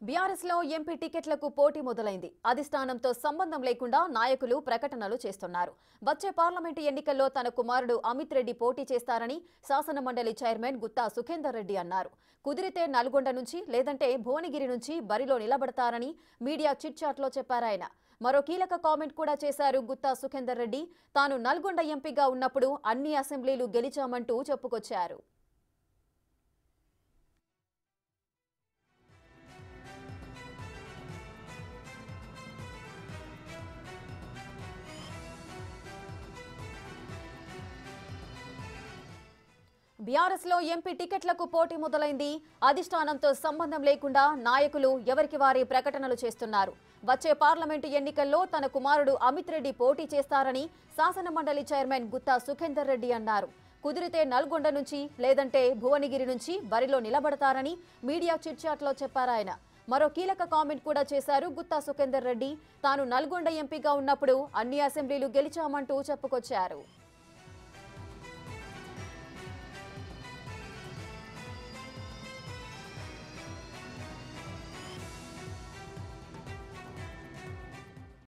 BRS లో MP టికెట్లకు పోటీ మొదలైంది. అధిష్టానంతో సంబంధం లేకుండా నాయకులు ప్రకటనలు చేస్తున్నారు. వచ్చే పార్లమెంటు ఎన్నికల్లో తన కుమారుడు అమిత్ రెడ్డి పోటీ చేస్తారని శాసనమండలి చైర్మన్ గుత్తా సుఖేందర్ రెడ్డి అన్నారు. కుదిరితే నల్గొండ నుంచి లేదంటే భువనగిరి నుంచి బరిలో నిలబడతారని మీడియా చిట్చాట్లో చెప్పారాయన. మరో కీలక కామెంట్ కూడా చేశారు గుత్తా సుఖేందర్ రెడ్డి. తాను నల్గొండ ఎంపీగా ఉన్నప్పుడు అన్ని అసెంబ్లీలు గెలిచామంటూ చెప్పుకొచ్చారు. బీఆర్ఎస్ లో ఎంపీ టికెట్లకు పోటీ మొదలైంది. అధిష్టానంతో సంబంధం లేకుండా నాయకులు ఎవరికి వారి ప్రకటనలు చేస్తున్నారు. వచ్చే పార్లమెంటు ఎన్నికల్లో తన కుమారుడు అమిత్ రెడ్డి పోటీ చేస్తారని శాసనమండలి చైర్మన్ గుత్తా సుఖేందర్ రెడ్డి అన్నారు. కుదిరితే నల్గొండ నుంచి లేదంటే భువనగిరి నుంచి బరిలో నిలబడతారని మీడియా చిట్చాట్లో చెప్పారాయన. మరో కీలక కామెంట్ కూడా చేశారు గుత్తా సుఖేందర్ రెడ్డి. తాను నల్గొండ ఎంపీగా ఉన్నప్పుడు అన్ని అసెంబ్లీలు గెలిచామంటూ చెప్పుకొచ్చారు.